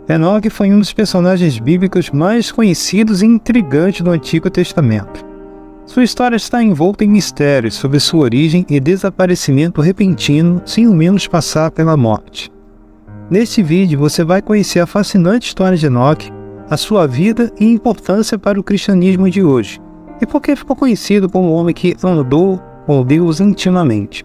Enoque foi um dos personagens bíblicos mais conhecidos e intrigantes do Antigo Testamento. Sua história está envolta em mistérios sobre sua origem e desaparecimento repentino sem ao menos passar pela morte. Neste vídeo você vai conhecer a fascinante história de Enoque, a sua vida e importância para o cristianismo de hoje, e por que ficou conhecido como o homem que andou com Deus intimamente.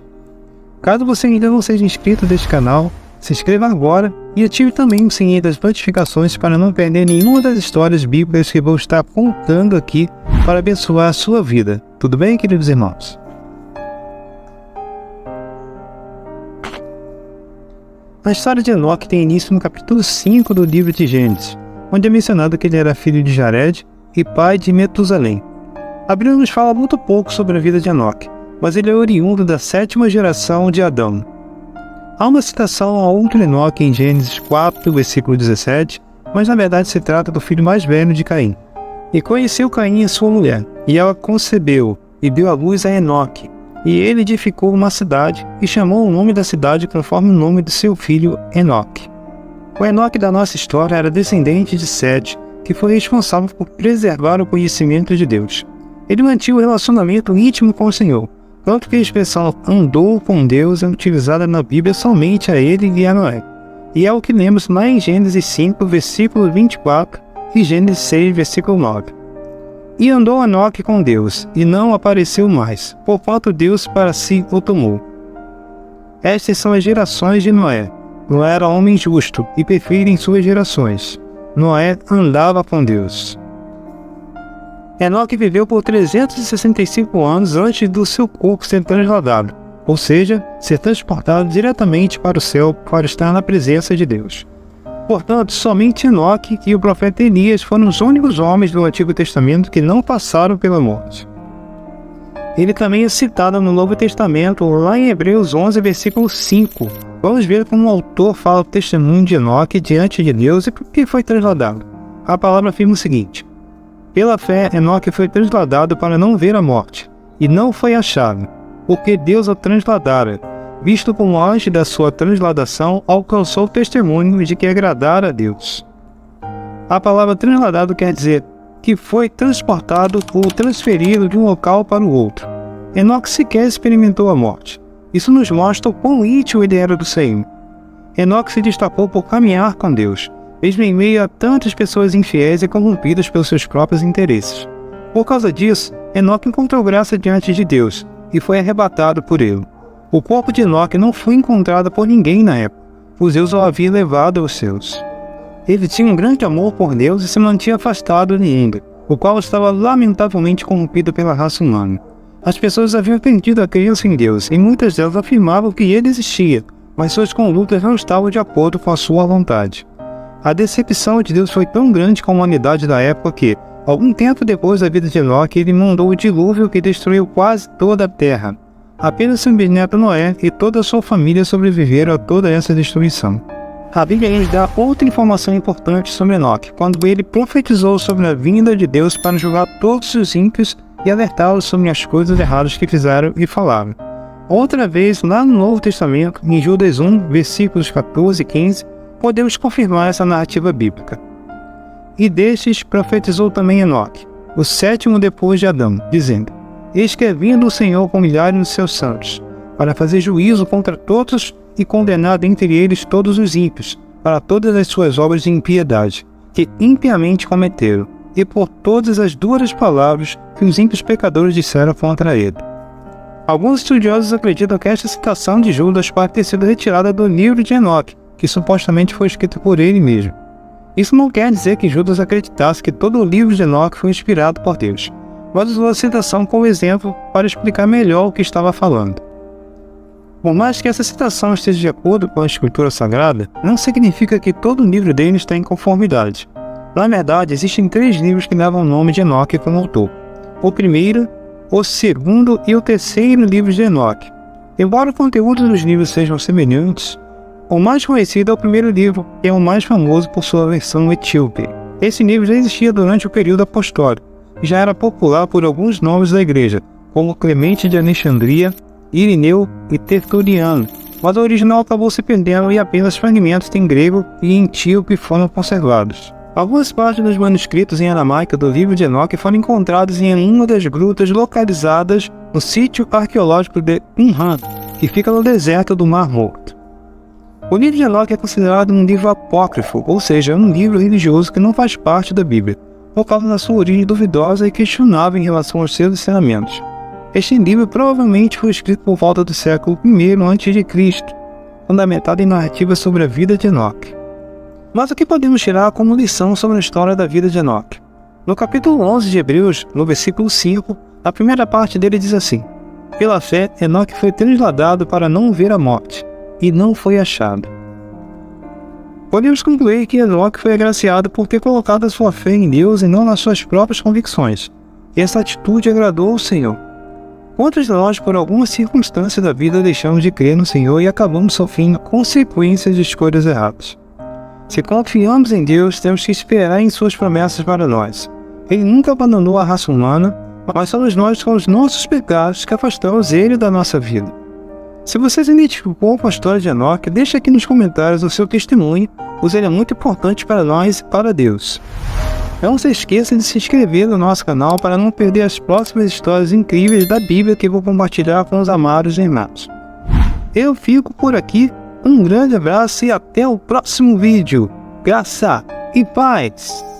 Caso você ainda não seja inscrito neste canal, se inscreva agora e ative também o sininho das notificações para não perder nenhuma das histórias bíblicas que vou estar contando aqui para abençoar a sua vida. Tudo bem, queridos irmãos? A história de Enoque tem início no capítulo 5 do livro de Gênesis, onde é mencionado que ele era filho de Jared e pai de Metusalém. A Bíblia nos fala muito pouco sobre a vida de Enoque, mas ele é oriundo da 7ª geração de Adão. Há uma citação a outro Enoque em Gênesis 4, versículo 17, mas na verdade se trata do filho mais velho de Caim. E conheceu Caim a sua mulher, e ela concebeu, e deu à luz a Enoque. E ele edificou uma cidade, e chamou o nome da cidade conforme o nome de seu filho Enoque. O Enoque da nossa história era descendente de Sete, que foi responsável por preservar o conhecimento de Deus. Ele mantinha um relacionamento íntimo com o Senhor, tanto que a expressão andou com Deus é utilizada na Bíblia somente a ele e a Noé. E é o que lemos lá em Gênesis 5, versículo 24 e Gênesis 6, versículo 9. E andou Enoque com Deus, e não apareceu mais, porquanto Deus para si o tomou. Estas são as gerações de Noé. Noé era homem justo e perfeito em suas gerações. Noé andava com Deus. Enoque viveu por 365 anos antes do seu corpo ser trasladado, ou seja, ser transportado diretamente para o céu para estar na presença de Deus. Portanto, somente Enoque e o profeta Elias foram os únicos homens do Antigo Testamento que não passaram pela morte. Ele também é citado no Novo Testamento, lá em Hebreus 11, versículo 5. Vamos ver como o autor fala o testemunho de Enoque diante de Deus e por que foi trasladado. A palavra afirma o seguinte: pela fé, Enoque foi trasladado para não ver a morte, e não foi achado, porque Deus o trasladara, visto como antes da sua transladação alcançou o testemunho de que agradara a Deus. A palavra trasladado quer dizer que foi transportado ou transferido de um local para o outro. Enoque sequer experimentou a morte. Isso nos mostra o quão íntimo ele era do Senhor. Enoque se destacou por caminhar com Deus, mesmo em meio a tantas pessoas infiéis e corrompidas pelos seus próprios interesses. Por causa disso, Enoque encontrou graça diante de Deus e foi arrebatado por ele. O corpo de Enoque não foi encontrado por ninguém na época, pois Deus o havia levado aos céus. Ele tinha um grande amor por Deus e se mantinha afastado de Índole, o qual estava lamentavelmente corrompido pela raça humana. As pessoas haviam perdido a crença em Deus e muitas delas afirmavam que ele existia, mas suas condutas não estavam de acordo com a sua vontade. A decepção de Deus foi tão grande com a humanidade da época que, algum tempo depois da vida de Enoque, ele mandou o dilúvio que destruiu quase toda a terra. Apenas seu bisneto Noé e toda a sua família sobreviveram a toda essa destruição. A Bíblia nos dá outra informação importante sobre Enoque, quando ele profetizou sobre a vinda de Deus para julgar todos os ímpios e alertá-los sobre as coisas erradas que fizeram e falaram. Outra vez, lá no Novo Testamento, em Judas 1, versículos 14 e 15, podemos confirmar essa narrativa bíblica. E destes profetizou também Enoque, o 7º depois de Adão, dizendo: eis que é vindo o Senhor com milhares de seus santos, para fazer juízo contra todos e condenar dentre eles todos os ímpios, para todas as suas obras de impiedade, que impiamente cometeram, e por todas as duras palavras que os ímpios pecadores disseram contra ele. Alguns estudiosos acreditam que esta citação de Judas pode ter sido retirada do livro de Enoque, que supostamente foi escrito por ele mesmo. Isso não quer dizer que Judas acreditasse que todo o livro de Enoque foi inspirado por Deus, mas usou a citação como exemplo para explicar melhor o que estava falando. Por mais que essa citação esteja de acordo com a Escritura Sagrada, não significa que todo o livro dele está em conformidade. Na verdade, existem 3 livros que levam o nome de Enoque como autor: o primeiro, o segundo e o terceiro livro de Enoque. Embora o conteúdo dos livros sejam semelhantes, o mais conhecido é o primeiro livro, que é o mais famoso por sua versão etíope. Esse livro já existia durante o período apostólico e já era popular por alguns nomes da igreja, como Clemente de Alexandria, Irineu e Tertuliano, mas o original acabou se perdendo e apenas fragmentos em grego e em etíope foram conservados. Algumas partes dos manuscritos em aramaico do livro de Enoque foram encontrados em uma das grutas localizadas no sítio arqueológico de Qumran, que fica no deserto do Mar Morto. O livro de Enoque é considerado um livro apócrifo, ou seja, um livro religioso que não faz parte da Bíblia, por causa da sua origem duvidosa e questionável em relação aos seus ensinamentos. Este livro provavelmente foi escrito por volta do século I a.C., fundamentado em narrativas sobre a vida de Enoque. Mas o que podemos tirar como lição sobre a história da vida de Enoque? No capítulo 11 de Hebreus, no versículo 5, a primeira parte dele diz assim: pela fé, Enoque foi trasladado para não ver a morte, e não foi achado. Podemos concluir que Enoque foi agraciado por ter colocado a sua fé em Deus e não nas suas próprias convicções, e essa atitude agradou ao Senhor. Quantos de nós, por alguma circunstância da vida, deixamos de crer no Senhor e acabamos sofrendo consequências de escolhas erradas? Se confiamos em Deus, temos que esperar em suas promessas para nós. Ele nunca abandonou a raça humana, mas somos nós com os nossos pecados que afastamos Ele da nossa vida. Se você se identificou com a história de Enoque, deixe aqui nos comentários o seu testemunho, pois ele é muito importante para nós e para Deus. Não se esqueça de se inscrever no nosso canal para não perder as próximas histórias incríveis da Bíblia que vou compartilhar com os amados irmãos. Eu fico por aqui, um grande abraço e até o próximo vídeo. Graça e paz!